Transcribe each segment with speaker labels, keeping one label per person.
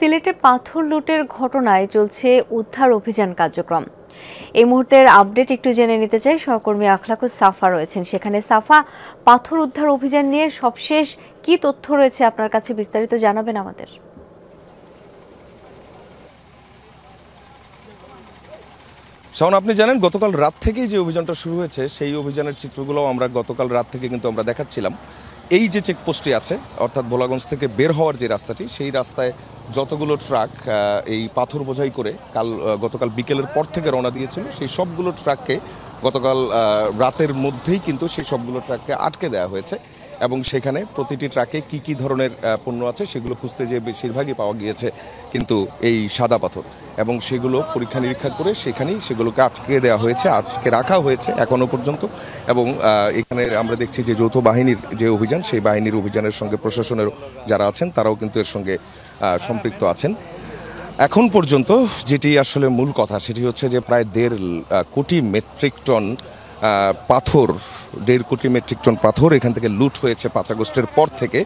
Speaker 1: সিলেটে পাথর লুটের ঘটনায় চলছে উদ্ধার অভিযান কার্যক্রম। এই মুহূর্তের আপডেট একটু জেনে নিতে চাই, সহকর্মী আখলাকুস সাফা রয়েছেন সেখানে। সাফা, পাথর উদ্ধার অভিযান নিয়ে সবশেষ কি তথ্য রয়েছে আপনার কাছে, বিস্তারিত জানাবেন আমাদের।
Speaker 2: শাওন, আপনি জানেন গতকাল রাত থেকেই যে অভিযানটা শুরু হয়েছে সেই অভিযানের চিত্রগুলো আমরা গতকাল রাত থেকে কিন্তু আমরা দেখাচ্ছিলাম। এই যে চেকপোস্টটি আছে, অর্থাৎ ভোলাগঞ্জ থেকে বের হওয়ার যে রাস্তাটি, সেই রাস্তায় যতগুলো ট্রাক এই পাথর বোঝাই করে গতকাল বিকেলের পর থেকে রওনা দিয়েছিল, সেই সবগুলো ট্রাককে গতকাল রাতের মধ্যেই কিন্তু সেই সবগুলো ট্রাককে আটকে দেওয়া হয়েছে এবং সেখানে প্রতিটি ট্রাকে কি কি ধরনের পণ্য আছে সেগুলো খুঁজতে যেয়ে বেশিরভাগই পাওয়া গিয়েছে কিন্তু এই সাদা পাথর, এবং সেগুলো পরীক্ষা নিরীক্ষা করে সেগুলোকে আটকে দেওয়া হয়েছে, আটকে রাখা হয়েছে এখনও পর্যন্ত। এবং এখানে আমরা দেখছি যে যৌথ বাহিনীর যে অভিযান, সেই বাহিনীর অভিযানের সঙ্গে প্রশাসনের যারা আছেন তারাও কিন্তু এর সঙ্গে সম্পৃক্ত আছেন। এখন পর্যন্ত যেটি আসলে মূল কথা সেটি হচ্ছে যে প্রায় 1.5 কোটি মেট্রিক টন পাথর, 1.5 কোটি মেট্রিক টন পাথর এখান থেকে লুট হয়েছে 5 আগস্টের পর থেকে।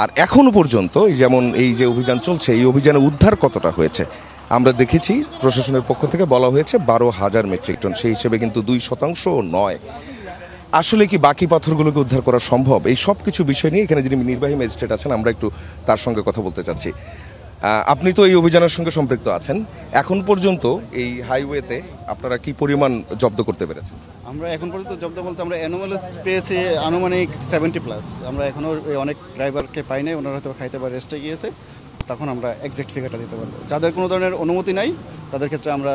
Speaker 2: আর এখনও পর্যন্ত যেমন এই যে অভিযান চলছে, এই অভিযানে উদ্ধার কতটা হয়েছে আমরা দেখেছি। প্রশাসনের পক্ষ থেকে বলা হয়েছে 12,000 মেট্রিক টন, সেই হিসেবে কিন্তু 2% নয়। আসলে কি বাকি পাথরগুলোকে উদ্ধার করা সম্ভব? এই সব কিছু বিষয় নিয়ে এখানে যিনি নির্বাহী ম্যাজিস্ট্রেট আছেন, আমরা একটু তার সঙ্গে কথা বলতে চাচ্ছি। আপনি তো এই অভিযানের সঙ্গে সম্পৃক্ত আছেন, এখন পর্যন্ত এই হাইওয়েতে আপনারা কি পরিমাণ জব্দ করতে পেরেছেন?
Speaker 3: আমরা এখন পর্যন্ত জব্দ বলতে আমরা অ্যানোমালাস পেয়েছি আনুমানিক 70+। আমরা এখনও অনেক ড্রাইভারকে পাই নাই, ওনারা হয়তো খাইতে বা রেস্টে গিয়েছে, তখন আমরা এক্সাক্ট ফিগারটা দিতে পারবো। যাদের কোনো ধরনের অনুমতি নাই তাদের ক্ষেত্রে আমরা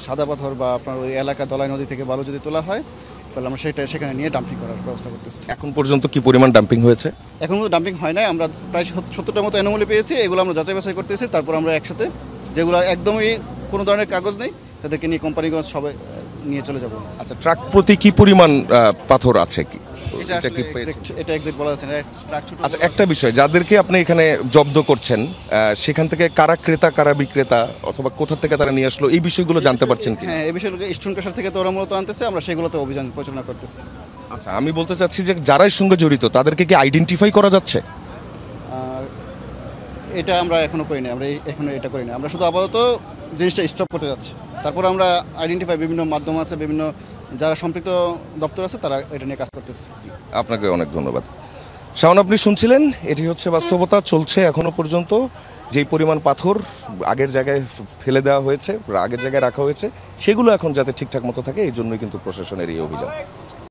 Speaker 3: সাদা পাথর বা আপনার ওই এলাকা দলাই নদী থেকে বালু যদি তোলা হয় তাহলে আমরা সেখানে নিয়ে ডাম্পিং করার ব্যবস্থা করতেছি।
Speaker 2: এখন পর্যন্ত কি পরিমাণ ডাম্পিং হয়েছে?
Speaker 3: এখন পর্যন্ত ডাম্পিং হয় নাই, আমরা প্রায় 70টার মতো অ্যানোমালি পেয়েছি, এগুলো আমরা যাচাই বাছাই করতেছি। তারপর আমরা একসাথে যেগুলো একদমই কোনো ধরনের কাগজ নেই তাদেরকে নিয়ে কোম্পানিগঞ্জ সবাই নিয়ে চলে যাব।
Speaker 2: আচ্ছা, ট্রাক প্রতি কি পরিমাণ পাথর আছে কি?
Speaker 3: এটা এক্সাক্ট বলা যাচ্ছে না।
Speaker 2: আচ্ছা, একটা বিষয়, যাদেরকে আপনি এখানে জব্দ করছেন সেখান থেকে কারা ক্রেতা কারা বিক্রেতা অথবা কোথা থেকে তারা নিয়ে আসলো, এই বিষয়গুলো জানতে পারছেন কি?
Speaker 3: হ্যাঁ, এই বিষয়গুলো স্টোন ক্রাশার থেকে তো ওরা মূলত আনতেছে, আমরা সেগুলোতে অভিযান পরিচালনা করতেছি।
Speaker 2: আচ্ছা, আমি বলতে চাচ্ছি যে যারা এর সঙ্গে জড়িত তাদেরকে কি আইডেন্টিফাই করা যাচ্ছে?
Speaker 3: এটা আমরা এখনো করি না, আমরা এখনো এটা করি না। আমরা শুধু আপাতত জিনিসটা স্টপ করতে যাচ্ছি, তারপর আমরা আইডেন্টিফাই বিভিন্ন মাধ্যম আছে, বিভিন্ন যারা সম্পৃক্ত দপ্তর আছে তারা এটা নিয়ে কাজ করতেছে।
Speaker 2: আপনাকে অনেক ধন্যবাদ। শাওন, আপনি শুনছিলেন, এটি হচ্ছে বাস্তবতা। চলছে এখনো পর্যন্ত যেই পরিমাণ পাথর আগের জায়গায় ফেলে দেওয়া হয়েছে, আগের জায়গায় রাখা হয়েছে, সেগুলো এখন যাতে ঠিকঠাক মতো থাকে এই জন্যই কিন্তু প্রশাসনের এই অভিযান।